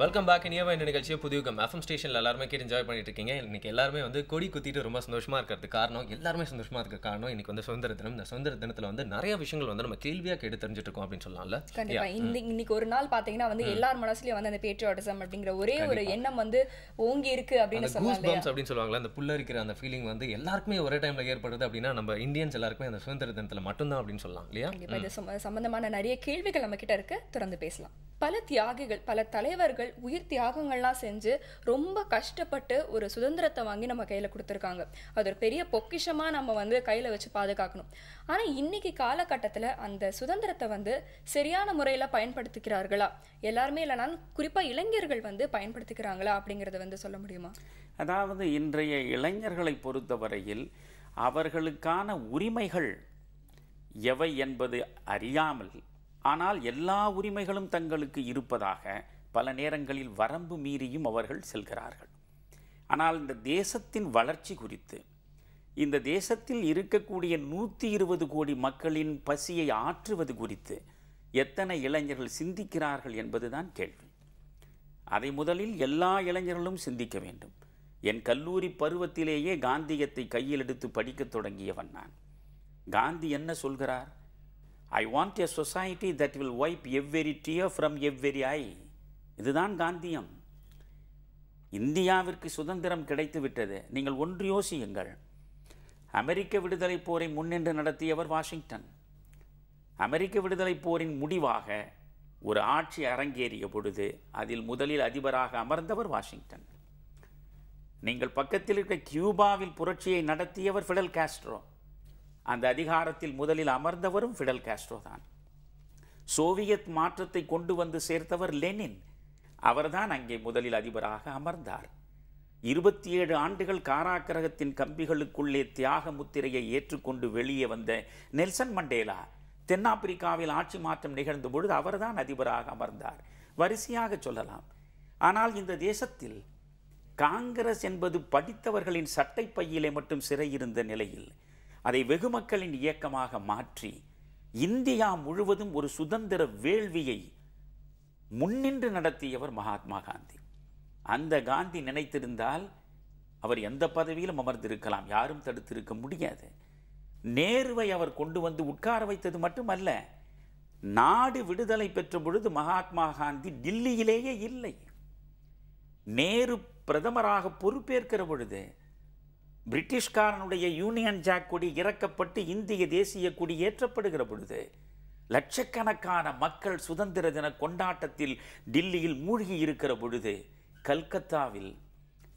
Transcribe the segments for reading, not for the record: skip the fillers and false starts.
Welcome back. இனியவா இந்த நிகழ்ச்சியை Puthuyugam FM ஸ்டேஷனில் எல்லாருமே கேட்டு என்ஜாய் பண்ணிட்டு இருக்கீங்க. இன்னைக்கு எல்லாருமே வந்து கொடி குத்திட்டு ரொம்ப சந்தோஷமாக இருக்கிறதுக்கு காரணம், எல்லாருமே சந்தோஷமாக இருக்க காரணம் இன்னைக்கு வந்து சுதந்திர தினம். இந்த சுதந்திர தினத்தில் வந்து நிறைய விஷயங்கள் வந்து நம்ம கேள்வியாக கேட்டு தெரிஞ்சுட்டு இருக்கோம் அப்படின்னு சொல்லலாம்ல. கண்டிப்பா இன்னைக்கு ஒரு நாள் பாத்தீங்கன்னா வந்து எல்லார் மனசுலயும் வந்து அந்த பேட்ரியாட்டிசம் அப்படிங்கிற ஒரே ஒரு எண்ணம் வந்து ஓங்கி இருக்கு அப்படின்னு சொல்லலாம். அப்படின்னு சொல்லுவாங்களா, அந்த புல்லரிக்கிற அந்த ஃபீலிங் வந்து எல்லாருக்குமே ஒரே டைம்ல ஏற்படுது அப்படின்னா நம்ம இந்தியன்ஸ் எல்லாருக்குமே அந்த சுதந்திர தினத்தில் மட்டும்தான் அப்படின்னு சொல்லலாம் இல்லையா? கண்டிப்பா இது சம்பந்தமான நிறைய கேள்விகள் நம்ம கிட்ட இருக்கு, தொடர்ந்து பேசலாம். பல தியாகிகள், பல தலைவர்கள் உயிர் தியாகங்கள்லாம் செஞ்சு ரொம்ப கஷ்டப்பட்டு ஒரு சுதந்திரத்தை வாங்கி நம்ம கையில கொடுத்துருக்காங்க. அது ஒரு பெரிய பொக்கிஷமா நம்ம வந்து கையில வச்சு பாதுகாக்கணும். ஆனா இன்னைக்கு காலகட்டத்துல அந்த சுதந்திரத்தை வந்து சரியான முறையில பயன்படுத்திக்கிறார்களா, எல்லாருமே இல்லைனாலும் குறிப்பா இளைஞர்கள் வந்து பயன்படுத்திக்கிறாங்களா அப்படிங்கறத வந்து சொல்ல முடியுமா? அதாவது இன்றைய இளைஞர்களை பொறுத்தவரையில் அவர்களுக்கான உரிமைகள் எவை என்பது அறியாமல், ஆனால் எல்லா உரிமைகளும் தங்களுக்கு இருப்பதாக பல நேரங்களில் வரம்பு மீறியும் அவர்கள் செல்கிறார்கள். ஆனால் இந்த தேசத்தின் வளர்ச்சி குறித்து, இந்த தேசத்தில் இருக்கக்கூடிய 120 கோடி மக்களின் பசியை ஆற்றுவது குறித்து எத்தனை இளைஞர்கள் சிந்திக்கிறார்கள் என்பதுதான் கேள்வி. அதை முதலில் எல்லா இளைஞர்களும் சிந்திக்க வேண்டும். என் கல்லூரி பருவத்திலேயே காந்தியத்தை கையில் எடுத்து படிக்கத் தொடங்கியவன் நான். காந்தி என்ன சொல்கிறார்? I want a society that will wipe every tear from every eye. இதுதான் காந்தியம். இந்தியாவிற்கு சுதந்திரம் கிடைத்து விட்டது. நீங்கள் ஒன்று யோசியுங்கள். அமெரிக்க விடுதலை போரை முன்னின்று நடத்தியவர் வாஷிங்டன். அமெரிக்க விடுதலை போரின் முடிவாக ஒரு ஆட்சி அரங்கேறிய பொழுது அதில் முதலில் அதிபராக அமர்ந்தவர் வாஷிங்டன். நீங்கள் பக்கத்தில் இருக்க கியூபாவில் புரட்சியை நடத்தியவர் ஃபிடல் காஸ்ட்ரோ. அந்த அதிகாரத்தில் முதலில் அமர்ந்தவரும் ஃபிடல் காஸ்ட்ரோ தான். சோவியத் மாற்றத்தை கொண்டு வந்து சேர்த்தவர் லெனின். அவர்தான் அங்கே முதலில் அதிபராக அமர்ந்தார். 27 ஆண்டுகள் காராக்கிரகத்தின் கம்பிகளுக்குள்ளே தியாக முத்திரையை ஏற்றுக்கொண்டு வெளியே வந்த நெல்சன் மண்டேலா தென்னாப்பிரிக்காவில் ஆட்சி மாற்றம் நிகழ்ந்த பொழுது அவர்தான் அதிபராக அமர்ந்தார். வரிசையாக சொல்லலாம். ஆனால் இந்த தேசத்தில் காங்கிரஸ் என்பது படித்தவர்களின் சட்டை பையிலே மட்டும் சிறையிருந்த நிலையில் அதை வெகு மக்களின் இயக்கமாக மாற்றி இந்தியா முழுவதும் ஒரு சுதந்திர வேள்வியை முன்னின்று நடத்தியவர் மகாத்மா காந்தி. அந்த காந்தி நினைத்திருந்தால் அவர் எந்த பதவியிலும் அமர்ந்திருக்கலாம், யாரும் தடுத்திருக்க முடியாது. நேருவை அவர் கொண்டு வந்து உட்கார வைத்தது மட்டுமல்ல, நாடு விடுதலை பெற்ற பொழுது மகாத்மா காந்தி டில்லியிலேயே இல்லை. நேரு பிரதமராக பொறுப்பேற்கிற பொழுது பிரிட்டிஷ்காரனுடைய யூனியன் ஜாக் கொடி இறக்கப்பட்டு இந்திய தேசிய கொடி ஏற்றப்படுகிற பொழுது லட்சக்கணக்கான மக்கள் சுதந்திர தின கொண்டாட்டத்தில் டில்லியில் மூழ்கி இருக்கிற பொழுது கல்கத்தாவில்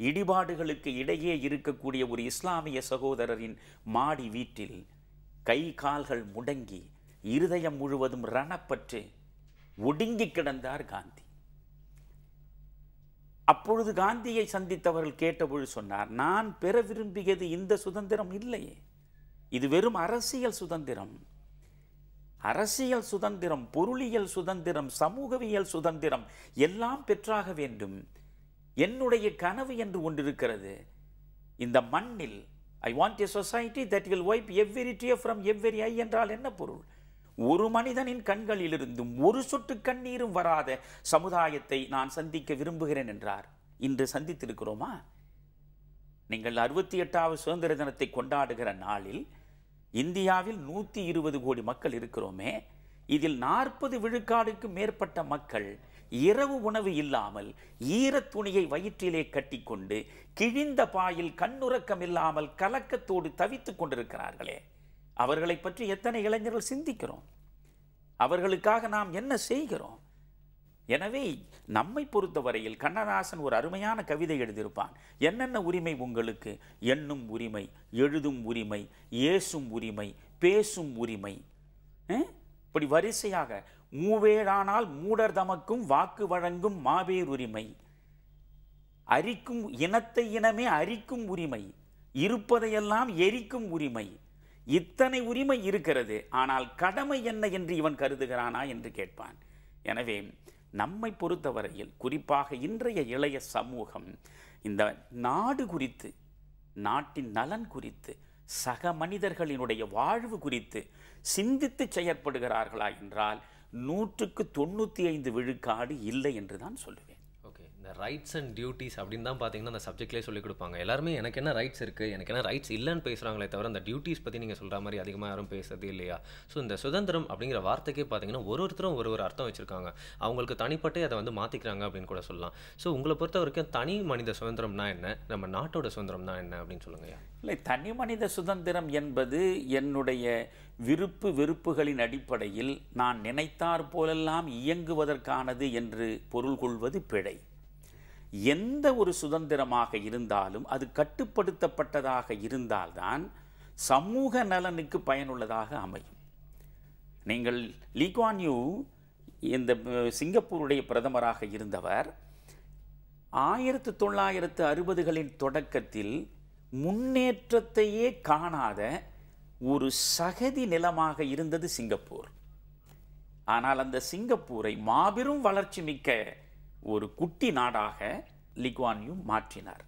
இடிபாடுகளுக்கு இடையே இருக்கக்கூடிய ஒரு இஸ்லாமிய சகோதரரின் மாடி வீட்டில் கை கால்கள் முடங்கி இருதயம் முழுவதும் ரணப்பட்டு ஒடுங்கி கிடந்தார் காந்தி. அப்பொழுது காந்தியை சந்தித்தவர்கள் கேட்டபொழுது சொன்னார், நான் பெற விரும்பியது இந்த சுதந்திரம் இல்லையே, இது வெறும் அரசியல் சுதந்திரம். அரசியல் சுதந்திரம், பொருளியல் சுதந்திரம், சமூகவியல் சுதந்திரம் எல்லாம் பெற்றாக வேண்டும். என்னுடைய கனவு என்று ஒன்றிருக்கிறது. இந்த மண்ணில் I want a society that will wipe every tear from every eye என்றால் என்ன பொருள்? ஒரு மனிதனின் கண்களிலிருந்தும் ஒரு சொட்டு கண்ணீரும் வராத சமுதாயத்தை நான் சந்திக்க விரும்புகிறேன் என்றார். இன்று சந்தித்திருக்கிறோமா? நீங்கள் 68வது சுதந்திர தினத்தை கொண்டாடுகிற நாளில் இந்தியாவில் 120 கோடி மக்கள் இருக்கிறோமே, இதில் 40 விழுக்காடுக்கு மேற்பட்ட மக்கள் இரவு உணவு இல்லாமல் ஈரத் துணியை வயிற்றிலே கட்டிக்கொண்டு கிழிந்த பாயில் கண்ணுறக்கம் இல்லாமல் கலக்கத்தோடு தவித்துக் கொண்டிருக்கிறார்களே, அவர்களை பற்றி எத்தனை இளைஞர்கள் சிந்திக்கிறோம்? அவர்களுக்காக நாம் என்ன செய்கிறோம்? எனவே நம்மை பொறுத்தவரையில் கண்ணதாசன் ஒரு அருமையான கவிதை எழுதியிருப்பான். என்னென்ன உரிமை உங்களுக்கு? எண்ணும் உரிமை, எழுதும் உரிமை, ஏசும் உரிமை, பேசும் உரிமை. இப்படி வரிசையாக மூவேழானால் மூடர் தமக்கும் வாக்கு வழங்கும் மாபேர் உரிமை, அரிக்கும் இனத்தை இனமே அரிக்கும் உரிமை, இருப்பதையெல்லாம் எரிக்கும் உரிமை. இத்தனை உரிமை இருக்கிறது, ஆனால் கடமை என்ன என்று இவன் கருதுகிறானா என்று கேட்பான். எனவே நம்மை பொறுத்தவரையில் குறிப்பாக இன்றைய இளைய சமூகம் இந்த நாடு குறித்து, நாட்டின் நலன் குறித்து, சக மனிதர்களினுடைய வாழ்வு குறித்து சிந்தித்து செயற்படுகிறார்களா என்றால் 100க்கு 95 விழுக்காடு இல்லை என்று தான் சொல்லுவேன். ஓகே, இந்த ரைட்ஸ் அண்ட் டியூட்டிஸ் அப்படின்னு தான் பார்த்தீங்கன்னா அந்த சப்ஜெக்ட்லேயே சொல்லிக் கொடுப்பாங்க. எல்லாருமே எனக்கு என்ன ரைட்ஸ் இருக்குது, எனக்கு என்ன ரைட்ஸ் இல்லைன்னு பேசுகிறாங்களே தவிர அந்த டியூட்டிஸ் பற்றி நீங்கள் சொல்கிற மாதிரி அதிகமாக யாரும் பேசுறது இல்லையா? ஸோ இந்த சுதந்திரம் அப்படிங்கிற வார்த்தைக்கே பார்த்தீங்கன்னா ஒருத்தரும் ஒரு அர்த்தம் வச்சுருக்காங்க. அவங்களுக்கு தனிப்பட்டே அதை வந்து மாற்றிக்கிறாங்க அப்படின்னு கூட சொல்லலாம். ஸோ உங்களை பொறுத்த வரைக்கும் தனி மனித சுதந்திரம்னா என்ன, நம்ம நாட்டோட சுதந்திரம்னா என்ன அப்படின்னு சொல்லுங்கய்யா. இல்லை, தனி மனித சுதந்திரம் என்பது என்னுடைய விருப்பு வெறுப்புகளின் அடிப்படையில் நான் நினைத்தார் போலெல்லாம் இயங்குவதற்கானது என்று பொருள் கொள்வது பிழை. எந்த ஒரு சுதந்திரமாக இருந்தாலும் அது கட்டுப்படுத்தப்பட்டதாக இருந்தால்தான் சமூக நலனுக்கு பயனுள்ளதாக அமையும். நீங்கள் லீ குவான் யூ இந்த சிங்கப்பூருடைய பிரதமராக இருந்தவர் 1960களின் தொடக்கத்தில் முன்னேற்றத்தையே காணாத ஒரு சகதி நிலமாக இருந்தது சிங்கப்பூர். ஆனால் அந்த சிங்கப்பூரை மாபெரும் வளர்ச்சி மிக்க ஒரு குட்டி நாடாக லீ குவான் யூ மாற்றினார்.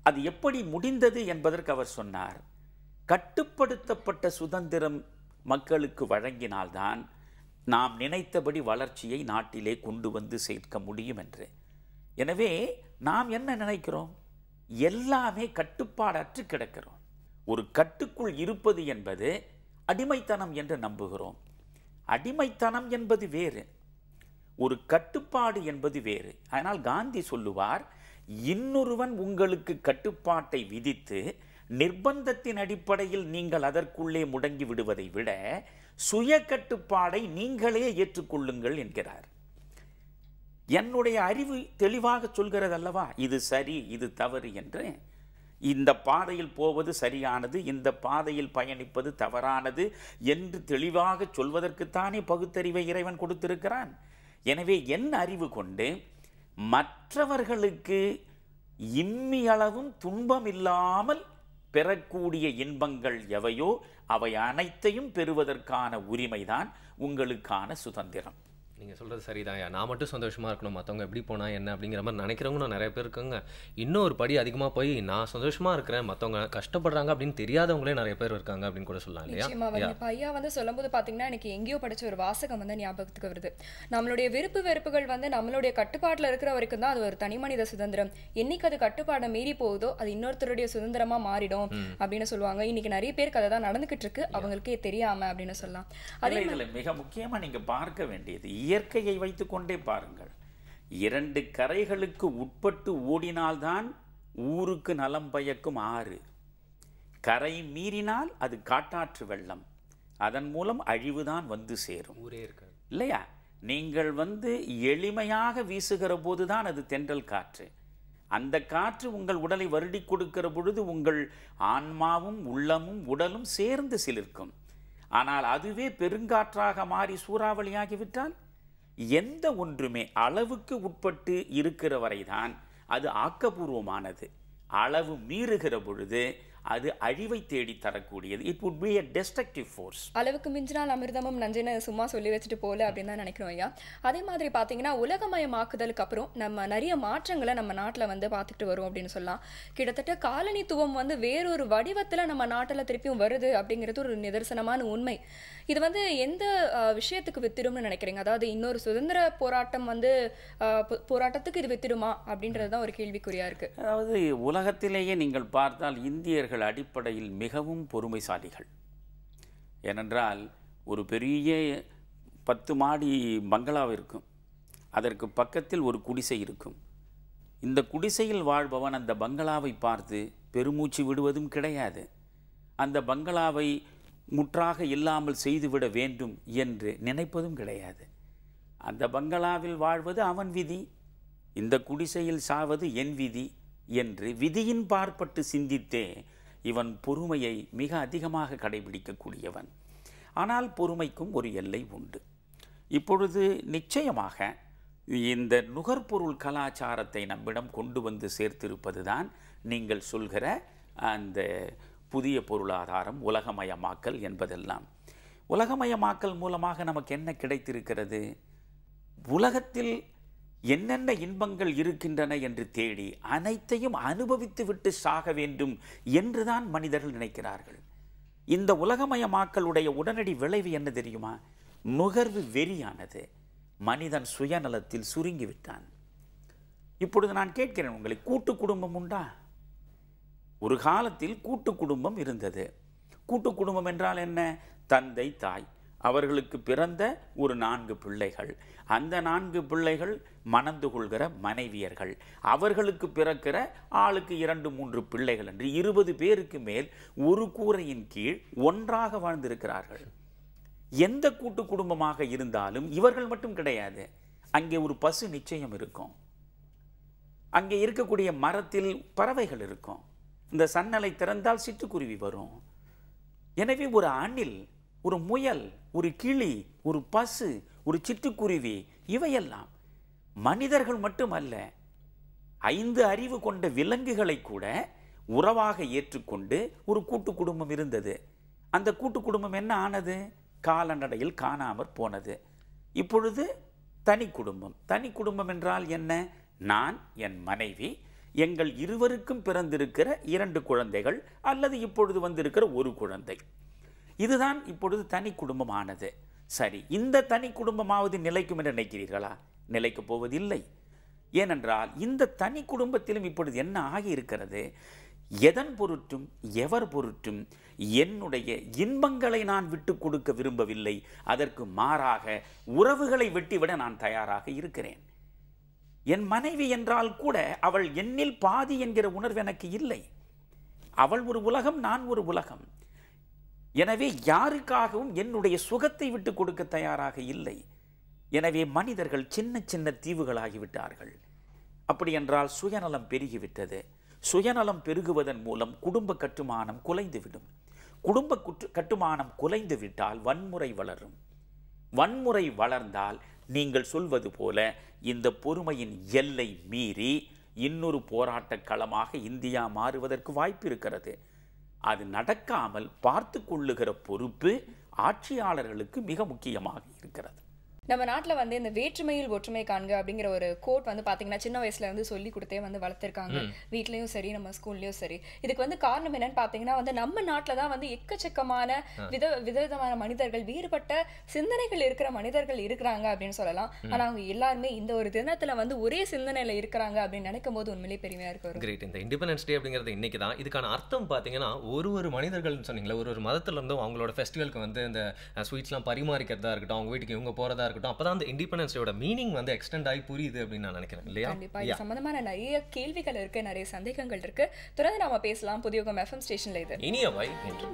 அது எப்படி முடிந்தது என்பதற்கு அவர் சொன்னார், கட்டுப்படுத்தப்பட்ட சுதந்திரம் மக்களுக்கு வழங்கினால்தான் நாம் நினைத்தபடி வளர்ச்சியை நாட்டிலே கொண்டு வந்து சேர்க்க முடியும் என்று. எனவே நாம் என்ன நினைக்கிறோம், எல்லாமே கட்டுப்பாடற்று கிடக்கிறோம். ஒரு கட்டுக்குள் இருப்பது என்பது அடிமைத்தனம் என்று நம்புகிறோம். அடிமைத்தனம் என்பது வேறு, ஒரு கட்டுப்பாடு என்பது வேறு. ஆனால் காந்தி சொல்லுவார், இன்னொருவன் உங்களுக்கு கட்டுப்பாட்டை விதித்து நிர்பந்தத்தின் அடிப்படையில் நீங்கள் அதற்குள்ளே முடங்கி விடுவதை விட சுய கட்டுப்பாடை நீங்களே ஏற்றுக்கொள்ளுங்கள் என்கிறார். என்னுடைய அறிவு தெளிவாக சொல்கிறது அல்லவா, இது சரி இது தவறு என்று. இந்த பாதையில் போவது சரியானது, இந்த பாதையில் பயணிப்பது தவறானது என்று தெளிவாக சொல்வதற்குத்தானே பகுத்தறிவை இறைவன் கொடுத்திருக்கிறான். எனவே என் அறிவு கொண்டு மற்றவர்களுக்கு இம்மியளவும் துன்பம் இல்லாமல் பெறக்கூடிய இன்பங்கள் எவையோ அவை அனைத்தையும் பெறுவதற்கான உரிமைதான் உங்களுக்கான சுதந்திரம். நீங்கள் சொல்கிறது சரிதான்யா. நான் மட்டும் சந்தோஷமாக இருக்கணும், மற்றவங்க எப்படி போனால் என்ன அப்படிங்கிற மாதிரி நினைக்கிறவங்க நிறைய பேர் இருக்காங்க. இன்னும் ஒரு படி அதிகமாக போய் நான் சந்தோஷமாக இருக்கிறேன், மற்றவங்க கஷ்டப்படுறாங்க அப்படின்னு தெரியாதவங்களே நிறைய பேர் இருக்காங்க அப்படின்னு கூட சொல்லலாம் இல்லையா? இப்போ ஐயா வந்து சொல்லும்போது பார்த்தீங்கன்னா எனக்கு எங்கேயோ படிச்ச ஒரு வாசகம் வந்து ஞாபகத்துக்கு வருது. நம்மளுடைய விருப்பு வெறுப்புகள் வந்து நம்மளுடைய கட்டுப்பாட்டில் இருக்கிற வரைக்கும் தான் அது ஒரு தனி மனித சுதந்திரம். என்னைக்கு அது கட்டுப்பாடை மீறி போகுதோ அது இன்னொருத்தருடைய சுதந்திரமா மாறிடும் அப்படின்னு சொல்லுவாங்க. இன்னைக்கு நிறைய பேருக்கு அதை தான் நடந்துகிட்டு இருக்கு, அவங்களுக்கே தெரியாம அப்படின்னு சொல்லலாம். அதே மிக முக்கியமா நீங்க பார்க்க வேண்டியது இயற்கையை வைத்துக் கொண்டே பாருங்கள். 2 கரைகளுக்கு உட்பட்டு ஓடினால்தான் ஊருக்கு நலம் பயக்கும் ஆறு. கரை மீறினால் அது காட்டாற்று வெள்ளம், அதன் மூலம் அழிவுதான் வந்து சேரும். ஊரே இருக்கு இல்லையா? நீங்கள் எளிமையாக வீசுகிற போதுதான் அது தென்றல் காற்று. அந்த காற்று உங்கள் உடலை வருடி கொடுக்கிற பொழுது உங்கள் ஆன்மாவும் உள்ளமும் உடலும் சேர்ந்து சிலிர்க்கும். ஆனால் அதுவே பெருங்காற்றாக மாறி சூறாவளியாகிவிட்டால் எந்த ஒன்றுமே அளவுக்கு உட்பட்டு இருக்கிற வரைதான் அது ஆக்கப்பூர்வமானது. அளவு மீறுகிற பொழுது அது அழிவை தேடி தரக்கூடியது. It would be a destructive force. அளவுக்கு மிஞ்சினால் அமிர்தமும் நஞ்சுன்னு சும்மா சொல்லி வச்சுட்டு போல அப்படின்னு தான் நினைக்கிறோம் ஐயா. அதே மாதிரி பார்த்தீங்கன்னா உலகமயமாக்குதலுக்கு அப்புறம் நம்ம நிறைய மாற்றங்களை நம்ம நாட்டில் பார்த்துக்கிட்டு வரும் அப்படின்னு சொல்லலாம். கிட்டத்தட்ட காலனித்துவம் வேறொரு வடிவத்தில் நம்ம நாட்டில் திருப்பியும் வருது அப்படிங்கிறது ஒரு நிதர்சனமான உண்மை. இது எந்த விஷயத்துக்கு வித்திரும்னு நினைக்கிறீங்க? அதாவது இன்னொரு சுதந்திர போராட்டம் போராட்டத்துக்கு இது வித்திருமா அப்படின்றது தான் ஒரு கேள்விக்குறியா இருக்கு. அதாவது உலகத்திலேயே நீங்கள் பார்த்தால் இந்தியர்கள் அடிப்படையில் மிகவும் பொறுமைசாலிகள். ஏனென்றால் ஒரு பெரிய 10 மாடி பங்களா இருக்கும், அதற்கு பக்கத்தில் ஒரு குடிசை இருக்கும். இந்த குடிசையில் வாழ்பவன் அந்த பங்களாவை பார்த்து பெருமூச்சு விடுவதும் கிடையாது. அந்த பங்களாவை முற்றாக இல்லாமல் செய்துவிட வேண்டும் என்று நினைப்பதும் கிடையாது. அந்த பங்களாவில் வாழ்வது அவன் விதி, இந்த குடிசையில் சாவது என் விதி என்று விதியின் பார்ப்பட்டு சிந்தித்தே இவன் பொறுமையை மிக அதிகமாக கடைபிடிக்கக்கூடியவன். ஆனால் பொறுமைக்கும் ஒரு எல்லை உண்டு. இப்பொழுது நிச்சயமாக இந்த நுகர்பொருள் கலாச்சாரத்தை நம்மிடம் கொண்டு வந்து சேர்த்திருப்பதுதான் நீங்கள் சொல்கிற அந்த புதிய பொருளாதாரம், உலகமயமாக்கல் என்பதெல்லாம். உலகமயமாக்கல் மூலமாக நமக்கு என்ன கிடைத்திருக்கிறது? உலகத்தில் என்னென்ன இன்பங்கள் இருக்கின்றன என்று தேடி அனைத்தையும் அனுபவித்து விட்டு சாக வேண்டும் என்றுதான் மனிதர்கள் நினைக்கிறார்கள். இந்த உலகமயமாக்கலுடைய உடனடி விளைவு என்ன தெரியுமா? நுகர்வு வெறியானது. மனிதன் சுயநலத்தில் சுருங்கிவிட்டான். இப்பொழுது நான் கேட்கிறேன் உங்களை, கூட்டு குடும்பம் உண்டா? ஒரு காலத்தில் கூட்டு குடும்பம் இருந்தது. கூட்டு குடும்பம் என்றால் என்ன? தந்தை, தாய், அவர்களுக்கு பிறந்த ஒரு 4 பிள்ளைகள், அந்த 4 பிள்ளைகள் மணந்து கொள்கிற மனைவியர்கள், அவர்களுக்கு பிறக்கிற ஆளுக்கு 2-3 பிள்ளைகள் என்று 20 பேருக்கு மேல் ஒரு கூரையின் கீழ் ஒன்றாக வாழ்ந்திருக்கிறார்கள். எந்த கூட்டு குடும்பமாக இருந்தாலும் இவர்கள் மட்டும் கிடையாது, அங்கே ஒரு பசு நிச்சயம் இருக்கும், அங்கே இருக்கக்கூடிய மரத்தில் பறவைகள் இருக்கும், இந்த சன்னலை திறந்தால் சிட்டுக்குருவி வரும். எனவே ஒரு அணில், ஒரு முயல், ஒரு கிளி, ஒரு பசு, ஒரு சிட்டுக்குருவி, இவையெல்லாம் மனிதர்கள் மட்டுமல்ல, 5 அறிவு கொண்ட விலங்குகளை கூட உறவாக ஏற்றுக்கொண்டு ஒரு கூட்டு குடும்பம் இருந்தது. அந்த கூட்டு குடும்பம் என்ன ஆனது? காலநடையில் காணாமற் போனது. இப்பொழுது தனி குடும்பம். தனி குடும்பம் என்றால் என்ன? நான், என் மனைவி, எங்கள் இருவருக்கும் பிறந்திருக்கிற 2 குழந்தைகள் அல்லது இப்பொழுது வந்திருக்கிற ஒரு குழந்தை, இதுதான் இப்பொழுது தனி குடும்பம் ஆனது. சரி, இந்த தனி குடும்பமாவது நிலைக்கும் என்று நினைக்கிறீர்களா? நிலைக்கப் போவதில்லை. ஏனென்றால் இந்த தனி குடும்பத்திலும் இப்பொழுது என்ன ஆகியிருக்கிறது? எதன் பொருட்டும் எவர் பொருட்டும் என்னுடைய இன்பங்களை நான் விட்டு கொடுக்க விரும்பவில்லை, அதற்கு மாறாக உறவுகளை வெட்டிவிட நான் தயாராக இருக்கிறேன். என் மனைவி என்றால் கூட அவள் என்னில் பாதி என்கிற உணர்வு எனக்கு இல்லை. அவள் ஒரு உலகம், நான் ஒரு உலகம். எனவே யாருக்காகவும் என்னுடைய சுகத்தை விட்டு கொடுக்க தயாராக இல்லை. எனவே மனிதர்கள் சின்ன சின்ன தீவுகளாகிவிட்டார்கள். அப்படி என்றால் சுயநலம் பெருகிவிட்டது. சுயநலம் பெருகுவதன் மூலம் குடும்ப கட்டுமானம் குலைந்துவிடும். குடும்ப கட்டுமானம் குலைந்து விட்டால் வன்முறை வளரும். வன்முறை வளர்ந்தால் நீங்கள் சொல்வது போல இந்த பொறுமையின் எல்லை மீறி இன்னொரு போராட்ட களமாக இந்தியா மாறுவதற்கு வாய்ப்பு இருக்கிறது. அது நடக்காமல் பார்த்து கொள்ளுகிற பொறுப்பு ஆட்சியாளர்களுக்கு மிக முக்கியமாக இருக்கிறது. நம்ம நாட்டில் வந்து இந்த வேற்றுமையில் ஒற்றுமை காண்க அப்படிங்கிற ஒரு கோட் வந்து பார்த்தீங்கன்னா சின்ன வயசுல இருந்து சொல்லி கொடுத்தே வந்து வளர்த்துருக்காங்க, வீட்லயும் சரி நம்ம ஸ்கூல்லையும் சரி. இதுக்கு வந்து காரணம் என்னன்னு பார்த்தீங்கன்னா வந்து நம்ம நாட்டில் தான் வந்து எக்கச்சக்கமான விதவிதமான மனிதர்கள், வேறுபட்ட சிந்தனைகள் இருக்கிற மனிதர்கள் இருக்கிறாங்க அப்படின்னு சொல்லலாம். ஆனால் அவங்க எல்லாருமே இந்த ஒரு தினத்துல வந்து ஒரே சிந்தனையில இருக்கிறாங்க அப்படின்னு நினைக்கும் போது உண்மையிலே பெருமையா இருக்கு. கிரேட். இந்த இண்டிபெண்டன்ஸ் டே அப்படிங்கிறது இன்னைக்கு தான். இதுக்கான அர்த்தம் பார்த்தீங்கன்னா ஒரு மனிதர்கள்னு சொன்னீங்களா, ஒரு மதத்துல இருந்தும் அவங்களோட ஃபெஸ்டிவலுக்கு வந்து இந்த ஸ்வீட்ஸ்லாம் பரிமாறிக்கிறதா இருக்கட்டும், அவங்க வீட்டுக்கு இவங்க போறதா இருக்கட்டும், அப்பதான் அந்த இண்டிபெண்டன்ஸ் டேயோட மீனிங் வந்து எக்ஸ்டெண்ட் ஆகி புரியுது அப்படின்னு நான் நினைக்கிறேன். இல்லையா? கண்டிப்பா. இது சம்பந்தமான நிறைய கேள்விகள் இருக்கு, நிறைய சந்தேகங்கள் இருக்கு. தொடர்ந்து நாம பேசலாம் புதியுகம் FM ஸ்டேஷன்ல. இது இனியவை என்று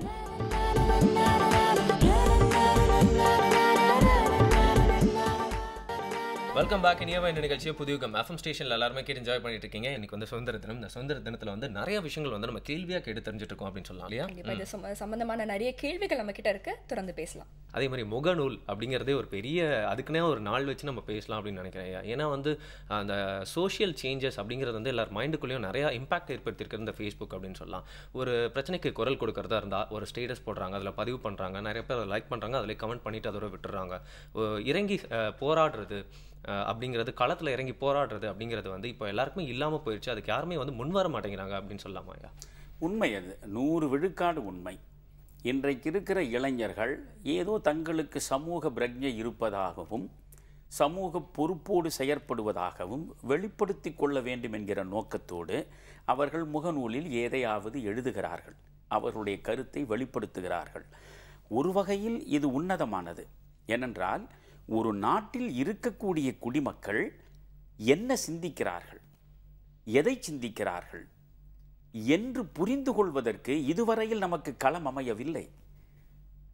வெல்கம் பேக். இனியவா இந்த நிகழ்ச்சியை புதியுகம் FM ஸ்டேஷனில் எல்லாருமே கேட்டு என்ஜாய் பண்ணிட்டு இருக்கீங்க. இன்னைக்கு வந்து சுதந்திர தினம். இந்த சுதந்திர தினத்தில் வந்து நிறைய விஷயங்கள் வந்து நம்ம கேள்வியாக கேட்டு தெரிஞ்சுட்டு இருக்கோம் அப்படின்னு சொல்லலாம். இல்லையா? கண்டிப்பா. இது சம்பந்தமான நிறைய கேள்விகள் நம்ம கிட்ட இருக்கு, தொடர்ந்து பேசலாம். அதே மாதிரி முகநூல் அப்படிங்கிறதே ஒரு பெரிய, அதுக்குன்னே ஒரு நாள் வச்சு நம்ம பேசலாம் அப்படின்னு நினைக்கிறேன். ஏன்னா வந்து அந்த சோஷியல் சேஞ்சஸ் அப்படிங்கிறது வந்து எல்லார் மைண்டுக்குள்ளேயும் நிறையா இம்பாக்ட் ஏற்படுத்தியிருக்கிறது இந்த ஃபேஸ்புக் அப்படின்னு சொல்லலாம். ஒரு பிரச்சனைக்கு குரல் கொடுக்கறதா இருந்தால் ஒரு ஸ்டேட்டஸ் போடுறாங்க, அதில் பதிவு பண்ணுறாங்க, நிறைய பேர் அதை லைக் பண்ணுறாங்க, அதில் கமெண்ட் பண்ணிவிட்டு அதோட விட்டுறாங்க. இறங்கி போராடுறது அப்படிங்கிறது, களத்தில் இறங்கி போராடுறது அப்படிங்கிறது வந்து இப்போ எல்லாருக்குமே இல்லாமல் போயிடுச்சு. அதுக்கு யாருமே வந்து முன்வர மாட்டேங்கிறாங்க அப்படின்னு சொல்லலாமாயா? உண்மை, அது 100 விழுக்காடு உண்மை. இன்றைக்கு இருக்கிற இளைஞர்கள் ஏதோ தங்களுக்கு சமூக பிரஜை இருப்பதாகவும் சமூக பொறுப்போடு செயற்படுவதாகவும் வெளிப்படுத்தி கொள்ள வேண்டும் என்கிற நோக்கத்தோடு அவர்கள் முகநூலில் எதையாவது எழுதுகிறார்கள், அவர்களுடைய கருத்தை வெளிப்படுத்துகிறார்கள். ஒரு வகையில் இது உன்னதமானது. ஏனென்றால் ஒரு நாட்டில் இருக்கக்கூடிய குடிமக்கள் என்ன சிந்திக்கிறார்கள், எதை சிந்திக்கிறார்கள் என்று புரிந்து கொள்வதற்கு இதுவரையில் நமக்கு களம் அமையவில்லை.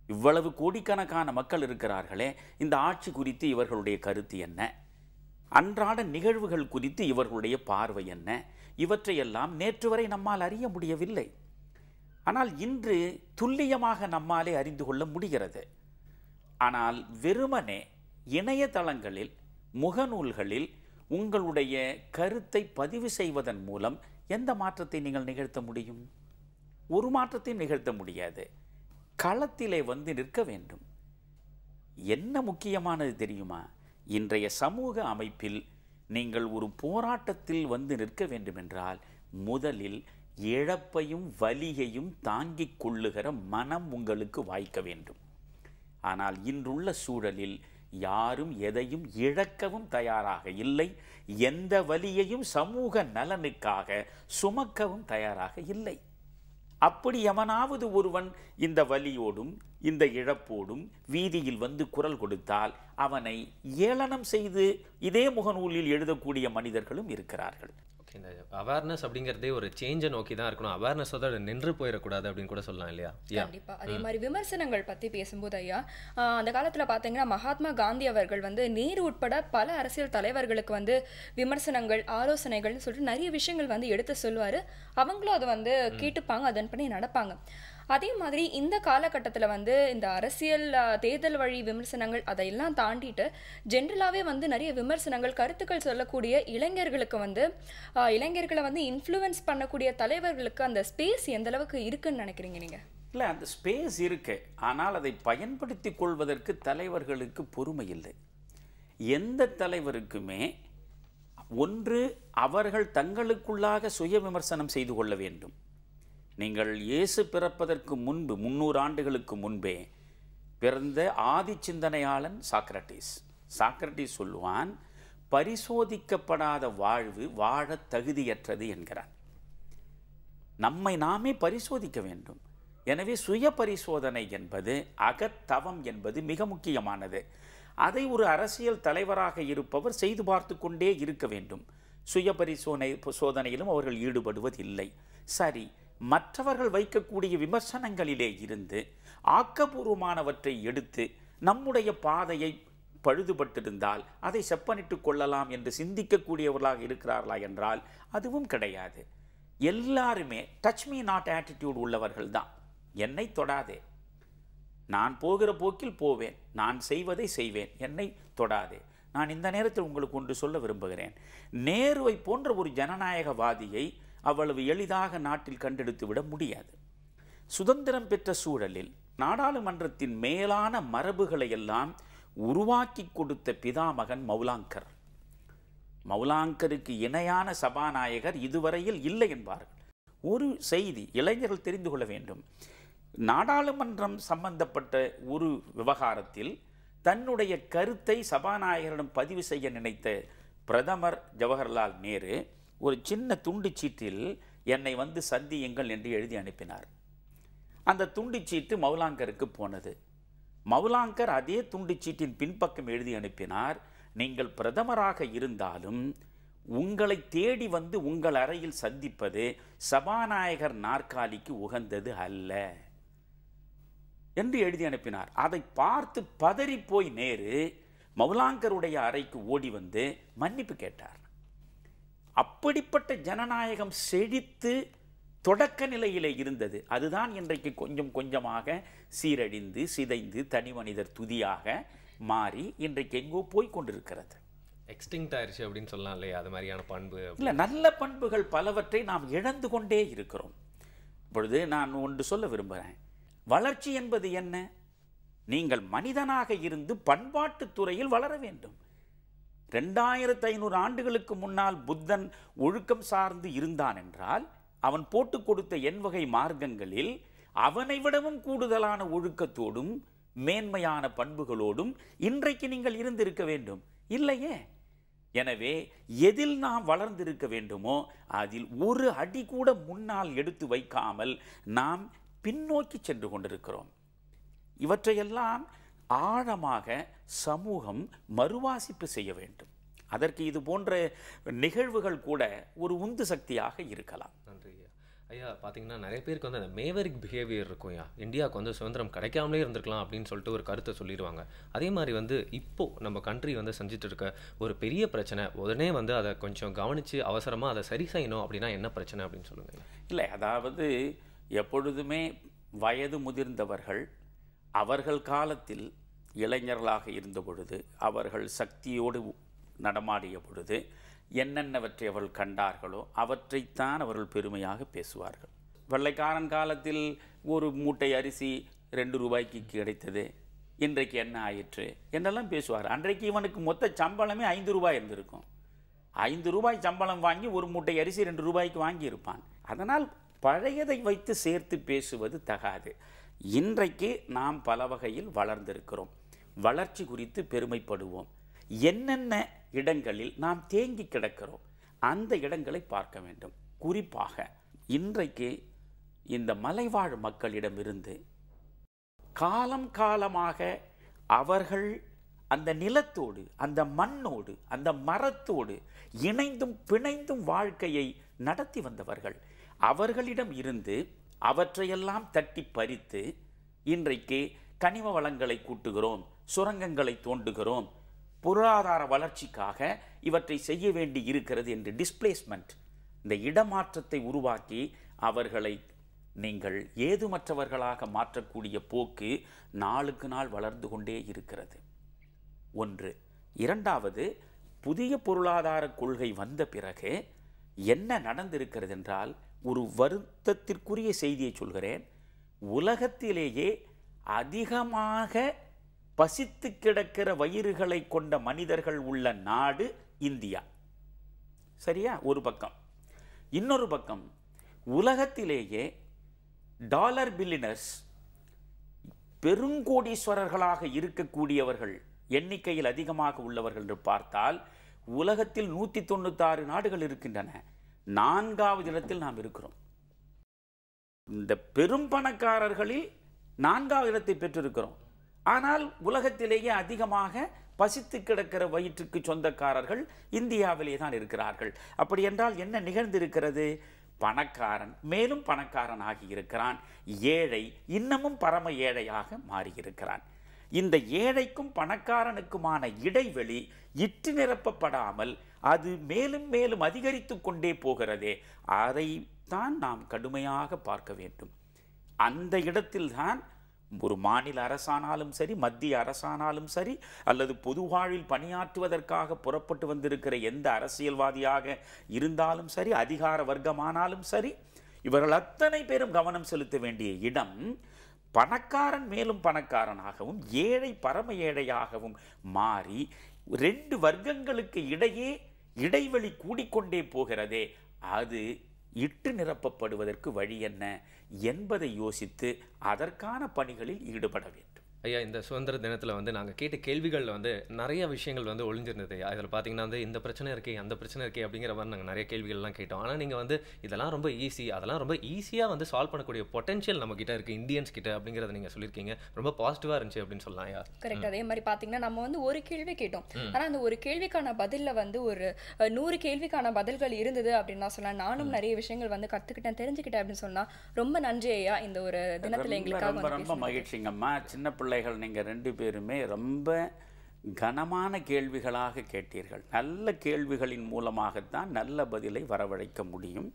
இவ்வளவு கோடிக்கணக்கான மக்கள் இருக்கிறார்களே, இந்த ஆட்சி குறித்து இவர்களுடைய கருத்து என்ன, அன்றாட நிகழ்வுகள் குறித்து இவர்களுடைய பார்வை என்ன, இவற்றையெல்லாம் நேற்று வரை நம்மால் அறிய முடியவில்லை. ஆனால் இன்று துல்லியமாக நம்மாலே அறிந்து கொள்ள முடிகிறது. ஆனால் வெறுமனே இணையதளங்களில் முகநூல்களில் உங்களுடைய கருத்தை பதிவு செய்வதன் மூலம் எந்த மாற்றத்தை நீங்கள் நிகழ்த்த முடியும்? ஒரு மாற்றத்தையும் நிகழ்த்த முடியாது. களத்திலே வந்து நிற்க வேண்டும். என்ன முக்கியமானது தெரியுமா? இன்றைய சமூக அமைப்பில் நீங்கள் ஒரு போராட்டத்தில் வந்து நிற்க வேண்டுமென்றால் முதலில் இழப்பையும் வலியையும் தாங்கிக் கொள்ளுகிற மனம் உங்களுக்கு வாய்க்க வேண்டும். ஆனால் இன்றுள்ள சூழலில் யாரும் எதையும் இழக்கவும் தயாராக இல்லை, எந்த வலியையும் சமூக நலனுக்காக சுமக்கவும் தயாராக இல்லை. அப்படி எவனாவது ஒருவன் இந்த வலியோடும் இந்த இழப்போடும் வீதியில் வந்து குரல் கொடுத்தால் அவனை ஏளனம் செய்து இதே முகநூலில் எழுதக்கூடிய மனிதர்களும் இருக்கிறார்கள். இந்த அவேர்னஸ் அப்படிங்கிறதே ஒரு சேஞ்சை நோக்கி தான் இருக்கணும். அவேர்னஸோட நின்று போயிடக்கூடாது அப்படின்னு கூட சொல்லலாம் இல்லையா? கண்டிப்பா. அதே மாதிரி விமர்சனங்கள் பத்தி பேசும்போது ஐயா, அந்த காலத்துல பாத்தீங்கன்னா மகாத்மா காந்தி அவர்கள் வந்து நேரு உட்பட பல அரசியல் தலைவர்களுக்கு வந்து விமர்சனங்கள், ஆலோசனைகள்னு சொல்லிட்டு நிறைய விஷயங்கள் வந்து எடுத்து சொல்லுவாரு. அவங்களும் அதை வந்து கேட்டுப்பாங்க, அதன்படி நடப்பாங்க. அதே மாதிரி இந்த காலகட்டத்தில் வந்து இந்த அரசியல் தேர்தல் வழி விமர்சனங்கள் அதையெல்லாம் தாண்டிட்டு ஜென்ரலாகவே வந்து நிறைய விமர்சனங்கள், கருத்துக்கள் சொல்லக்கூடிய இளைஞர்களுக்கு வந்து இளைஞர்களை வந்து இன்ஃப்ளூயன்ஸ் பண்ணக்கூடிய தலைவர்களுக்கு அந்த ஸ்பேஸ் எந்த அளவுக்கு இருக்குன்னு நினைக்கிறீங்க நீங்க? இல்லை, அந்த ஸ்பேஸ் இருக்கு. ஆனால் அதை பயன்படுத்தி கொள்வதற்கு தலைவர்களுக்கு பொறுமை இல்லை. எந்த தலைவருக்குமே ஒன்று அவர்கள் தங்களுக்குள்ளாக சுய விமர்சனம் செய்து கொள்ள வேண்டும். நீங்கள் இயேசு பிறப்பதற்கு முன்பு 300 ஆண்டுகளுக்கு முன்பே பிறந்த ஆதி சிந்தனையாளன் சாக்ரட்டிஸ் சொல்லுவான், பரிசோதிக்கப்படாத வாழ்வு வாழ தகுதியற்றது என்கிறான். நம்மை நாமே பரிசோதிக்க வேண்டும். எனவே சுய பரிசோதனை என்பது, அகத்தவம் என்பது மிக முக்கியமானது. அதை ஒரு அரசியல் தலைவராக இருப்பவர் செய்து பார்த்து கொண்டே இருக்க வேண்டும். சுய பரிசோதனையிலும் அவர்கள் ஈடுபடுவதில்லை. சரி, மற்றவர்கள் வைக்கக்கூடிய விமர்சனங்களிலே இருந்து ஆக்கப்பூர்வமானவற்றை எடுத்து நம்முடைய பாதையை பழுதுபட்டிருந்தால் அதை செப்பனிட்டு கொள்ளலாம் என்று சிந்திக்கக்கூடியவர்களாக இருக்கிறார்களா என்றால் அதுவும் கிடையாது. எல்லாருமே டச் மீ நாட் ஆட்டிடியூட் உள்ளவர்கள் தான். என்னை தொடாதே, நான் போகிற போக்கில் போவேன், நான் செய்வதை செய்வேன், என்னை தொடாதே. நான் இந்த நேரத்தில் உங்களுக்கு ஒன்று சொல்ல விரும்புகிறேன். நேருவை போன்ற ஒரு ஜனநாயகவாதியை அவ்வளவு எளிதாக நாட்டில் கண்டெடுத்து விட முடியாது. சுதந்திரம் பெற்ற சூழலில் நாடாளுமன்றத்தின் மேலான மரபுகளை எல்லாம் உருவாக்கி கொடுத்த பிதாமகன் மௌலாங்கர். மௌலாங்கருக்கு இணையான சபாநாயகர் இதுவரையில் இல்லை என்பார்கள். ஒரு செய்தி இளைஞர்கள் தெரிந்து கொள்ள வேண்டும். நாடாளுமன்றம் சம்பந்தப்பட்ட ஒரு விவகாரத்தில் தன்னுடைய கருத்தை சபாநாயகரிடம் பதிவு செய்ய நினைத்த பிரதமர் ஜவஹர்லால் நேரு ஒரு சின்ன துண்டு சீட்டில் என்னை வந்து சந்தியுங்கள் என்று எழுதி அனுப்பினார். அந்த துண்டு சீட்டு மௌலாங்கருக்கு போனது. மௌலாங்கர் அதே துண்டு சீட்டின் பின்பக்கம் எழுதி அனுப்பினார், நீங்கள் பிரதமராக இருந்தாலும் உங்களை தேடி வந்து உங்கள் அறையில் சந்திப்பது சபாநாயகர் நாற்காலிக்கு உகந்தது அல்ல என்று எழுதி அனுப்பினார். அதை பார்த்து பதறி போய் நேரு மௌலாங்கருடைய அறைக்கு ஓடி வந்து மன்னிப்பு கேட்டார். அப்படிப்பட்ட ஜனநாயகம் செழித்து தொடக்க நிலையிலே இருந்தது. அதுதான் இன்றைக்கு கொஞ்சம் கொஞ்சமாக சீரழிந்து சிதைந்து தனி மனிதர் துதியாக மாறி இன்றைக்கு எங்கோ போய் கொண்டிருக்கிறது. எக்ஸ்டிங்க்ட் ஆயிடுச்சு அப்படின்னு சொல்லலாம் இல்லையா? அது மாதிரியான பண்பு இல்லை, நல்ல பண்புகள் பலவற்றை நாம் இழந்து கொண்டே இருக்கிறோம். இப்பொழுது நான் ஒன்று சொல்ல விரும்புகிறேன். வளர்ச்சி என்பது என்ன? நீங்கள் மனிதனாக இருந்து பண்பாட்டு துறையில் வளர வேண்டும். 2500 ஆண்டுகளுக்கு முன்னால் புத்தன் ஒழுக்கம் சார்ந்து இருந்தான் என்றால் அவன் போட்டு கொடுத்த எண்வகை மார்க்கங்களில் அவனை விடவும் கூடுதலான ஒழுக்கத்தோடும் மேன்மையான பண்புகளோடும் இன்றைக்கு நீங்கள் இருந்திருக்க வேண்டும், இல்லையே? எனவே எதில் நாம் வளர்ந்திருக்க வேண்டுமோ அதில் ஒரு அடி கூட முன்னால் எடுத்து வைக்காமல் நாம் பின்னோக்கி சென்று கொண்டிருக்கிறோம். இவற்றையெல்லாம் ஆழமாக சமூகம் மறுவாசிப்பு செய்ய வேண்டும். அதற்கு இது போன்ற நிகழ்வுகள் கூட ஒரு உந்து சக்தியாக இருக்கலாம். நன்றி ஐயா. பார்த்தீங்கன்னா நிறைய பேருக்கு வந்து அந்த மேவரிக் பிஹேவியர் இருக்கும். ஐயா, இந்தியாவுக்கு வந்து சுதந்திரம் கிடைக்காமலே இருந்திருக்கலாம் அப்படின்னு சொல்லிட்டு ஒரு கருத்தை சொல்லிடுவாங்க. அதே மாதிரி வந்து இப்போது நம்ம கண்ட்ரி வந்து செஞ்சுட்டு இருக்க ஒரு பெரிய பிரச்சனை, உடனே வந்து அதை கொஞ்சம் கவனித்து அவசரமாக அதை சரி செய்யணும் அப்படின்னா என்ன பிரச்சனை அப்படின்னு சொல்லுங்கள். இல்லை, அதாவது எப்பொழுதுமே வயது முதிர்ந்தவர்கள் அவர்கள் காலத்தில் இளைஞர்களாக இருந்த பொழுது, அவர்கள் சக்தியோடு நடமாடிய பொழுது என்னென்னவற்றை அவர்கள் கண்டார்களோ அவற்றைத்தான் அவர்கள் பெருமையாக பேசுவார்கள். வெள்ளைக்காரன் காலத்தில் ஒரு மூட்டை அரிசி 2 ரூபாய்க்கு கிடைத்தது, இன்றைக்கு என்ன ஆயிற்று என்றெல்லாம் பேசுவார். அன்றைக்கு இவனுக்கு மொத்த சம்பளமே 5 ரூபாய் இருந்திருக்கும். 5 ரூபாய் சம்பளம் வாங்கி ஒரு மூட்டை அரிசி 2 ரூபாய்க்கு வாங்கியிருப்பான். அதனால் பழையதை வைத்து சேர்த்து பேசுவது தகாது. இன்றைக்கு நாம் பல வகையில் வளர்ந்திருக்கிறோம். வளர்ச்சி குறித்து பெருமைப்படுவோம். என்னென்ன இடங்களில் நாம் தேங்கி கிடக்கிறோம் அந்த இடங்களை பார்க்க வேண்டும். குறிப்பாக இன்றைக்கு இந்த மலைவாழ் மக்களிடமிருந்து காலம் காலமாக அவர்கள் அந்த நிலத்தோடு, அந்த மண்ணோடு, அந்த மரத்தோடு இணைந்தும் பிணைந்தும் வாழ்க்கையை நடத்தி வந்தவர்கள். அவர்களிடம் இருந்து அவற்றையெல்லாம் தட்டி பறித்து இன்றைக்கு கனிம வளங்களை கூட்டுகிறோம், சுரங்கங்களை தோண்டுகிறோம், பொருளாதார வளர்ச்சிக்காக இவற்றை செய்ய வேண்டி இருக்கிறது என்று டிஸ்பிளேஸ்மெண்ட், இந்த இடமாற்றத்தை உருவாக்கி அவர்களை நீங்கள் ஏதுமற்றவர்களாக மாற்றக்கூடிய போக்கு நாளுக்கு நாள் வளர்ந்து கொண்டே இருக்கிறது. ஒன்று. இரண்டாவது, புதிய பொருளாதார கொள்கை வந்த பிறகு என்ன நடந்திருக்கிறது என்றால், ஒரு வருத்தத்திற்குரிய செய்தியை சொல்கிறேன். உலகத்திலேயே அதிகமாக பசித்து கிடக்கிற வயிறுகளை கொண்ட மனிதர்கள் உள்ள நாடு இந்தியா. சரியா? ஒரு பக்கம். இன்னொரு பக்கம், உலகத்திலேயே டாலர் பில்லியனர்ஸ், பெருங்கோடீஸ்வரர்களாக இருக்கக்கூடியவர்கள் எண்ணிக்கையில் அதிகமாக உள்ளவர்கள் என்று பார்த்தால் உலகத்தில் 196 நாடுகள் இருக்கின்றன. 4வது இடத்தில் நாம் இருக்கிறோம். இந்த பெரும் பணக்காரர்களில் 4வது இடத்தை பெற்றிருக்கிறோம். ஆனால் உலகத்திலேயே அதிகமாக பசித்து கிடக்கிற வயிற்றுக்கு சொந்தக்காரர்கள் இந்தியாவிலே தான் இருக்கிறார்கள். அப்படி என்றால் என்ன நிகழ்ந்திருக்கிறது? பணக்காரன் மேலும் பணக்காரன் ஆகி இருக்கிறான், ஏழை இன்னமும் பரம ஏழையாக மாறியிருக்கிறான். இந்த ஏழைக்கும் பணக்காரனுக்குமான இடைவெளி இட்டு நிரப்பப்படாமல் அது மேலும் மேலும் அதிகரித்து கொண்டே போகிறதே, அதைத்தான் நாம் கடுமையாக பார்க்க வேண்டும். அந்த இடத்தில்தான் ஒரு மாநில அரசானாலும் சரி, மத்திய அரசானாலும் சரி, அல்லது பொதுவாழ்வில் பணியாற்றுவதற்காக புறப்பட்டு வந்திருக்கிற எந்த அரசியல்வாதியாக இருந்தாலும் சரி, அதிகார வர்க்கமானாலும் சரி, இவர்கள் அத்தனை பேரும் கவனம் செலுத்த வேண்டிய இடம் பணக்காரன் மேலும் பணக்காரனாகவும் ஏழை பரம ஏழையாகவும் மாறி 2 வர்க்கங்களுக்கு இடையே இடைவெளி கூடிக்கொண்டே போகிறதே, அது இட்டு நிரப்பப்படுவதற்கு வழி என்ன என்பதை யோசித்து அதற்கான பணிகளில் ஈடுபட வேண்டும். ஐயா, இந்த சுதந்திர தினத்தில் வந்து நாங்கள் கேட்ட கேள்விகளில் வந்து நிறைய விஷயங்கள் வந்து ஒளிஞ்சிருந்தது. அதில் பார்த்தீங்கன்னா வந்து இந்த பிரச்சனை இருக்கே, அந்த பிரச்சனை இருக்கே அப்படிங்கிற மாதிரி நாங்கள் நிறைய கேள்விகள்லாம் கேட்டோம். ஆனால் நீங்கள் வந்து இதெல்லாம் ரொம்ப ஈஸி, அதெல்லாம் ரொம்ப ஈஸியாக வந்து சால்வ் பண்ணக்கூடிய பொட்டன்ஷியல் நம்மக்கிட்ட இருக்குது இந்தியன்ஸ் கிட்ட அப்படிங்கிறத நீங்கள் சொல்லியிருக்கீங்க. ரொம்ப பாசிட்டிவாக இருந்துச்சு அப்படின்னு சொல்லலாம். ஐயா, கரெக்ட். அதே மாதிரி பார்த்தீங்கன்னா நம்ம வந்து ஒரு கேள்வி கேட்டோம், ஆனால் அந்த ஒரு கேள்விக்கான பதிலில் வந்து ஒரு 100 கேள்விக்கான பதில்கள் இருந்தது அப்படின்னு தான் சொல்லலாம். நானும் நிறைய விஷயங்கள் வந்து கற்றுக்கிட்டேன், தெரிஞ்சுக்கிட்டேன் அப்படின்னு சொன்னால் ரொம்ப நன்றி ஐயா. இந்த ஒரு தினத்தில் எங்களுக்காக ரொம்ப மகிழ்ச்சிங்கம்மா. சின்ன பிள்ளைகள் நீங்கள் 2 பேருமே ரொம்ப கனமான கேள்விகளாக கேட்டீர்கள். நல்ல கேள்விகளின் மூலமாகத்தான் நல்ல பதிலை வரவழைக்க முடியும்.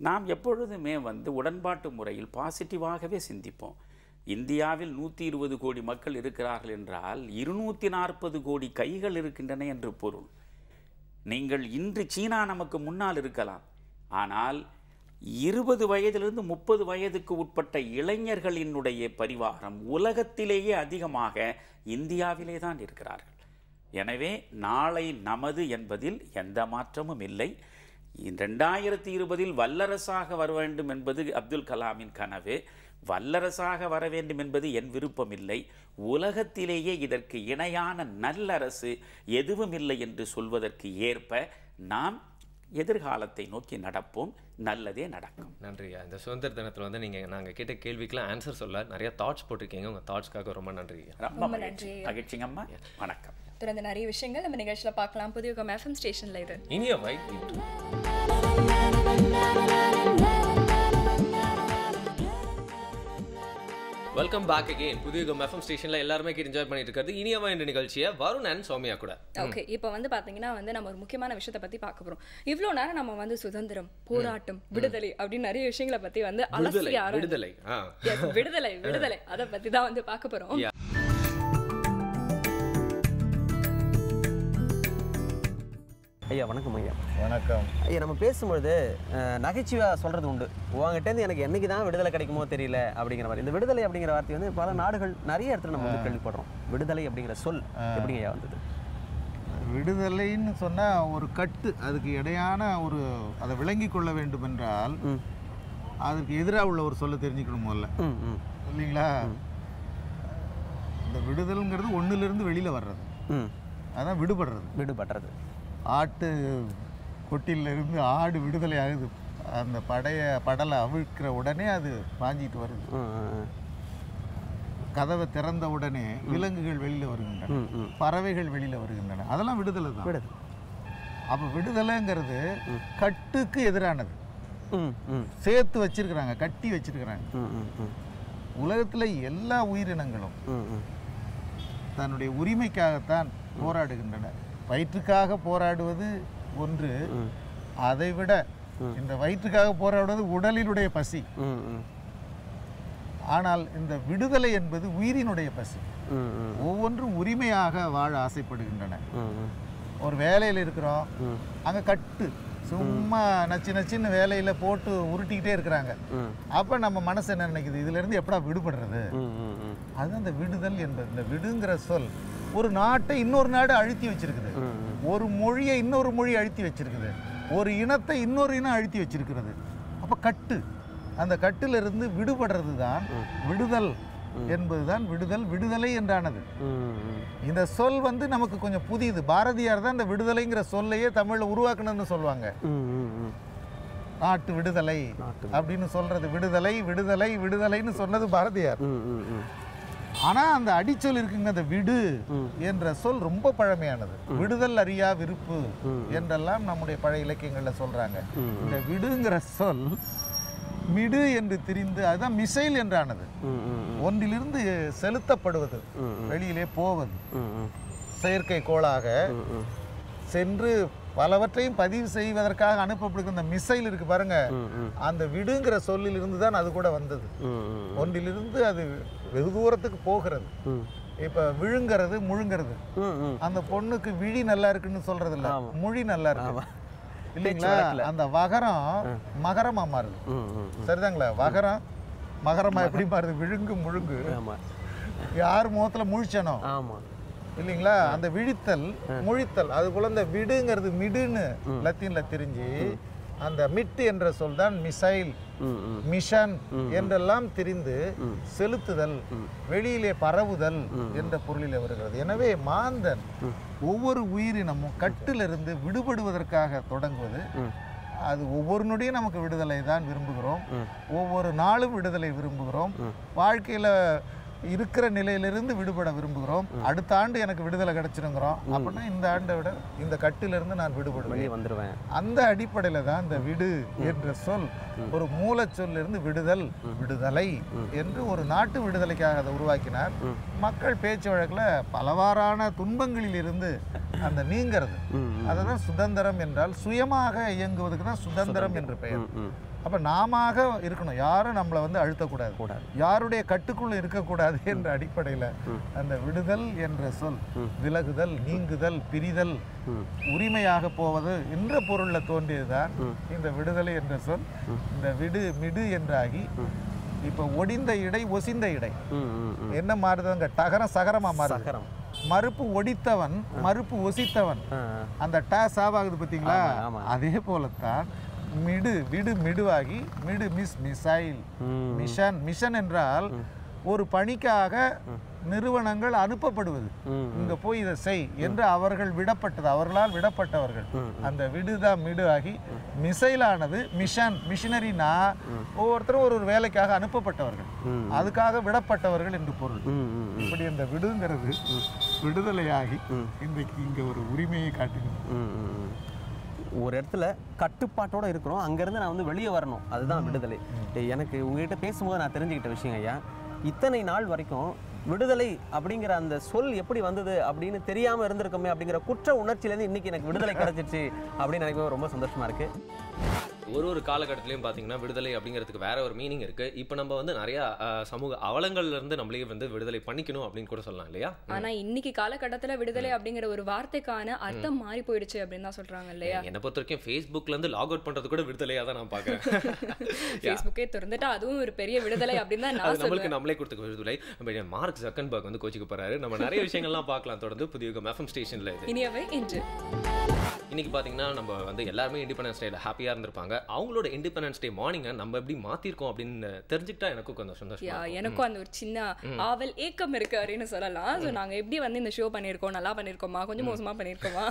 நாம் எப்பொழுதுமே வந்து உடன்பாட்டு முறையில் பாசிட்டிவாகவே சிந்திப்போம். இந்தியாவில் 120 கோடி மக்கள் இருக்கிறார்கள் என்றால் 240 கோடி கைகள் இருக்கின்றன என்று பொருள். நீங்கள் இன்று சீனா நமக்கு முன்னால் இருக்கலாம், ஆனால் 20 வயதிலிருந்து 30 வயதுக்கு உட்பட்ட இளைஞர்களினுடைய பரிவாரம் உலகத்திலேயே அதிகமாக இந்தியாவிலே தான் இருக்கிறார்கள். எனவே நாளை நமது என்பதில் எந்த மாற்றமும் இல்லை. 2020 வல்லரசாக வர வேண்டும் என்பது அப்துல் கலாமின் கனவு. வல்லரசாக வர வேண்டும் என்பது என் விருப்பம் இல்லை. உலகத்திலேயே இதற்கு இணையான நல்லரசு எதுவும் இல்லை என்று சொல்வதற்கு ஏற்ப நாம் எதிர்காலத்தை நோக்கி நடப்போம். நல்லதே நடக்கும். நன்றியா. இந்த சுதந்திர தினத்தில் வந்து நாங்கள் கேட்ட கேள்விக்கெல்லாம் ஆன்சர் சொல்ல நிறைய தாட்ஸ் போட்டிருக்கீங்க. உங்கள் தாட்ஸ்க்காக ரொம்ப நன்றி. ரொம்ப மகிழ்ச்சிங்கம்மா. வணக்கம். தொடர்ந்து நிறைய விஷயங்கள் நம்ம நிகழ்ச்சியில் பார்க்கலாம். புதிய FM ஸ்டேஷனில் இது இனிய வைப். Welcome back again. புதிய FM ஸ்டேஷன்ல எல்லாருமே என்ஜாய் பண்ணிட்டு இருக்கிறது இனியவா என்ற நிகழ்ச்சியை வருண் அண்ட் சௌமியா கூட. ஓகே, இப்போ வந்து பாத்தீங்கன்னா வந்து நம்ம ஒரு முக்கியமான விஷயத்தை பத்தி பார்க்க போறோம். இவ்வளோ நேரம் நம்ம வந்து சுதந்திரம், போராட்டம், விடுதலை அப்படின்னு நிறைய விஷயங்களை பத்தி வந்து விடுதலை அதை பத்தி தான் வந்து பார்க்க போறோம். ஐயா வணக்கம். ஐயா வணக்கம். ஐயா, நம்ம பேசும்பொழுது நகைச்சுவையாக சொல்கிறது உண்டு, உங்ககிட்டேருந்து எனக்கு என்றைக்கு தான் விடுதலை கிடைக்குமோ தெரியல அப்படிங்கிற மாதிரி. இந்த விடுதலை அப்படிங்கிற வார்த்தை வந்து பல நாடுகள் நிறைய இடத்துல நம்ம வந்து கேள்விப்படுறோம். விடுதலை அப்படிங்கிற சொல் எப்படிங்க ஐயா வந்தது? விடுதலைன்னு சொன்னால் ஒரு கட்டு, அதுக்கு இடையான ஒரு அதை விளங்கி கொள்ள வேண்டும் என்றால் அதுக்கு எதிராக உள்ள ஒரு சொல்ல தெரிஞ்சுக்கணும் முதல்ல, இல்லைங்களா? இந்த விடுதல்ங்கிறது ஒன்றிலிருந்து வெளியில் வர்றது, அதான் விடுபடுறது. விடுபடுறது. ஆட்டு கொட்டிலிருந்து ஆடு விடுதலை ஆகுது, அந்த படலை அவிழ்க்கிற உடனே அது பாஞ்சிட்டு வருது. கதவை திறந்த உடனே விலங்குகள் வெளியில் வருகின்றன, பறவைகள் வெளியில் வருகின்றன, அதெல்லாம் விடுதலை தான். அப்போ விடுதலைங்கிறது கட்டுக்கு எதிரானது. சேர்த்து வச்சிருக்கிறாங்க, கட்டி வச்சிருக்கிறாங்க. உலகத்தில் எல்லா உயிரினங்களும் தன்னுடைய உரிமைக்காகத்தான் போராடுகின்றன. வயிற்றுக்காக போராடுவது ஒன்று, அதைவிட இந்த வயிற்றுக்காக போராடுவது உடலினுடைய பசி. ஆனால் இந்த விடுதலை என்பது உயிரினுடைய பசி. ஒவ்வொன்றும் உரிமையாக வாழ ஆசைப்படுகின்றன. ஒரு வேலையில் இருக்கிறோம், அங்கே கட்டு சும்மா நச்சின்னு வேலையில் போட்டு உருட்டிக்கிட்டே இருக்கிறாங்க. அப்போ நம்ம மனசு என்ன நினைக்குது, இதுலேருந்து எப்படா விடுபடுறது? அதுதான் இந்த விடுதல் என்பது. இந்த விடுங்கிற சொல் ஒரு நாட்டை இன்னொரு நாடு அழுத்தி வச்சிருக்குது, ஒரு மொழியை இன்னொரு மொழி அழுத்தி வச்சிருக்குது, ஒரு இனத்தை இன்னொரு இனம் அழுத்தி வச்சிருக்கிறது. அப்போ கட்டு, அந்த கட்டிலிருந்து விடுபடுறது தான் விடுதல் என்பதுதான் விடுதல், விடுதலை என்றானது. இந்த சொல் நமக்கு கொஞ்சம் புதியது. பாரதியார் தான் இந்த விடுதலைங்கிற சொல்லையே தமிழில் உருவாக்கணும்னு சொல்லுவாங்க. நாட்டு விடுதலை அப்படின்னு சொல்றது, விடுதலை விடுதலை விடுதலைன்னு சொன்னது பாரதியார். ஆனா அந்த அடிச்சொல் இருக்குங்க, அந்த விடு என்ற சொல் ரொம்ப பழமையானது. விடுதல் அறியா விருப்பு என்றெல்லாம் நம்முடைய பழைய இலக்கியங்கள்ல சொல்றாங்க. இந்த விடுங்கிற சொல் மிடு என்று திரிந்து அதுதான் மிசைல் என்றானது. ஒன்றிலிருந்து செலுத்தப்படுவது, வெளியிலே போவது, செயற்கை கோளாக சென்று பலவற்றையும் பதிவு செய்வதற்காக அனுப்பப்படுகிற இந்த மிசைல் இருக்கு பாருங்க, அந்த விடுங்கிற சொல்லில் இருந்து தான் அது கூட வந்தது. ஒன்றிலிருந்து அது வெகு தூரத்துக்கு போகிறது. இப்ப விழுங்கிறது, முழுங்கிறது. அந்த பொண்ணுக்கு விழி நல்லா இருக்குன்னு சொல்றது இல்ல, மொழி நல்லா இருக்கு இல்லைங்களா? அந்த வகரம் மகரமா மாறுது. சரிதாங்களா? வகரம் மகரமா எப்படி மாறுது? விழுங்கு முழுங்கு. யார் முகத்துல முழிச்சனோ இல்லைங்களா? அந்த விழித்தல் முழித்தல், அதுக்குள்ள இந்த விடுங்கிறது மிடுன்னு லத்தீன்ல தெரிஞ்சு அந்த மிட் என்ற சொல் தான் மிசைல், மிஷன் என்றெல்லாம் தெரிந்து செலுத்துதல், வெளியிலே பரவுதல் என்ற பொருளிலே வருகிறது. எனவே மாந்தன் ஒவ்வொரு உயிரினமும் கட்டிலிருந்து விடுபடுவதற்காக தொடங்குவது. அது ஒவ்வொரு நொடியும் நமக்கு விடுதலை தான் விரும்புகிறோம், ஒவ்வொரு நாளும் விடுதலை விரும்புகிறோம், வாழ்க்கையில இருக்கிற நிலையிலிருந்து விடுபட விரும்புகிறோம். அடுத்த ஆண்டு எனக்கு விடுதலை கிடைச்சிருங்கிறோம். அப்படின்னா இந்த ஆண்டை விட இந்த கட்டிலிருந்து நான் விடுபடுவேன். அந்த அடிப்படையில தான் இந்த விடு என்ற சொல் ஒரு மூலச்சொல்லிருந்து விடுதல், விடுதலை என்று ஒரு நாட்டு விடுதலைக்காக அதை உருவாக்கினார். மக்கள் பேச்சு வழக்கில் பலவாறான துன்பங்களில் இருந்து அந்த நீங்கிறது, அதுதான் சுதந்திரம் என்றால். சுயமாக இயங்குவதுக்கு தான் சுதந்திரம் என்று பெயர். அப்போ நாம இருக்கணும், யாரும் நம்மளை அழுத்தக்கூடாது, யாருடைய கட்டுக்குள்ள இருக்கக்கூடாது என்ற அடிப்படையில் அந்த விடுதல் என்ற சொல் விலகுதல், நீங்குதல், பிரிதல், உரிமையாக போவது என்ற பொருளில் தோன்றியதுதான் இந்த விடுதலை என்ற சொல். இந்த விடு மிடு என்றாகி இப்போ ஒடிந்த இடை ஒசிந்த இடை என்ன மாறுதுங்க? டகரம் சகரமா மாறுது. மறுப்பு ஒடித்தவன், மறுப்பு ஒசித்தவன், அந்த ட சாவாகுது பார்த்தீங்களா? அதே போலத்தான் மிடு விடு மிடுவாகி மிடு மிஸ் மிசைல் மிஷன். மிஷன் என்றால் ஒரு பணிக்காக நிறுவனங்கள் அனுப்பப்படுவது, இங்க போய் இதை செய் என்று அவர்கள் விடப்பட்டது, அவர்களால் விடப்பட்டவர்கள். அந்த விடுதான் மிடு ஆகி மிசைலானது மிஷன். மிஷினரினா ஒவ்வொருத்தரும் ஒரு வேலைக்காக அனுப்பப்பட்டவர்கள், அதுக்காக விடப்பட்டவர்கள் என்று பொருள். இப்படி இந்த விடுங்கிறது விடுதலையாகி இன்றைக்கு இங்க ஒரு உரிமையை காட்டுகிறது. ஒரு இடத்துல கட்டுப்பாட்டோட இருக்கிறோம், அங்கேருந்து நான் வெளியே வரணும், அதுதான் விடுதலை. எனக்கு உங்ககிட்ட பேசும்போது நான் தெரிஞ்சுக்கிட்ட விஷயம் ஐயா, இத்தனை நாள் வரைக்கும் விடுதலை அப்படிங்கிற அந்த சொல் எப்படி வந்தது அப்படின்னு தெரியாமல் இருந்திருக்கோமே அப்படிங்கிற குற்ற உணர்ச்சியிலேருந்து இன்னைக்கு எனக்கு விடுதலை கிடைச்சிருச்சு அப்படின்னு நினைக்கும் ரொம்ப சந்தோஷமா இருக்கு. ஒரு காலகட்டத்திலையும் பார்த்தீங்கன்னா விடுதலை அப்படிங்கிறதுக்கு வேற ஒரு மீனிங் இருக்கு. இப்போ நம்ம நிறைய சமூக அவலங்கள்ல இருந்து நம்மளே விடுதலை பண்ணிக்கணும் அப்படின்னு கூட சொல்லலாம் இல்லையா? ஆனா இன்னைக்கு காலகட்டத்தில் விடுதலை அப்படிங்கிற ஒரு வார்த்தைக்கான அர்த்தம் மாறி போயிடுச்சு அப்படின்னு தான் சொல்றாங்க இல்லையா? என்னை பொறுத்த வரைக்கும் ஃபேஸ்புக்ல இருந்து லாக் அவுட் பண்றது கூட விடுதலையா தான் நான் பார்க்குறேன். ஃபேஸ்புக்கே திறந்துட்டா அதுவும் ஒரு பெரிய விடுதலை அப்படின்னு தான் நான் நம்மளுக்கு நம்மளே கொடுத்துக்க விடுதலை. மார்க் ஜக்கன்பர்க் கோச்சிக்க போறாரு. நம்ம நிறைய விஷயங்கள்லாம் பார்க்கலாம் தொடர்ந்து புதிய FM ஸ்டேஷன்ல. இனியவை இன்று இன்னைக்கு பார்த்தீங்கன்னா நம்ம வந்து எல்லாருமே இண்டிபெண்டன்ஸ் டேல ஹாப்பியாக இருந்திருப்பாங்க. அவங்களோட இண்டிபெண்டன்ஸ் டே மார்னிங்கை நம்ம எப்படி மாற்றிருக்கோம் அப்படின்னு தெரிஞ்சுக்கிட்டா எனக்கும் கொஞ்சம் சந்தோஷம். எனக்கும் அந்த ஒரு சின்ன ஆவல் ஏக்கம் இருக்கு அப்படின்னு சொல்லலாம். ஸோ நாங்கள் எப்படி வந்து இந்த ஷோ பண்ணியிருக்கோம், நல்லா பண்ணியிருக்கோமா, கொஞ்சம் மோசமாக பண்ணியிருக்கோமா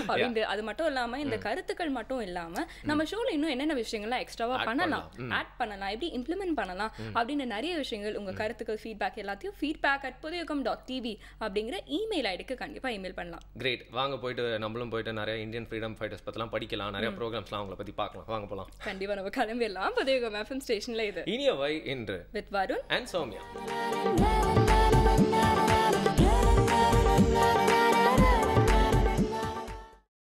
அப்படின்ட்டு. அது மட்டும் இல்லாமல் இந்த கருத்துக்கள் மட்டும் இல்லாமல் நம்ம ஷோவில் இன்னும் என்னென்ன விஷயங்கள்லாம் எக்ஸ்ட்ராவாக பண்ணலாம், ஆட் பண்ணலாம், எப்படி இம்ப்ளிமெண்ட் பண்ணலாம் அப்படின்னு நிறைய விஷயங்கள், உங்கள் கருத்துக்கள், ஃபீட்பேக் எல்லாத்தையும் feedback@pudiyugam.tv அப்படிங்கிற இமெயில் ஐடிக்கு கண்டிப்பாக இமெயில் பண்ணலாம். கிரேட். வாங்க போயிட்டு நம்மளும் போயிட்டு நிறைய இந்தியன் ஃப்ரீடம் ஃபைட்டர்ஸ் பற்றிலாம் படிக்கலாம், நிறைய ப்ரோக்ராம்ஸ்லாம் அவங்கள பற்றி பார்க்கலாம். வாங்க போகலாம். கண்டிப்பாக நம்ம கிளம்பிடலாம். புதிய FM ஸ்டேஷனில் இது இனியவை என்று வித் வருண் அண்ட் சௌமியா.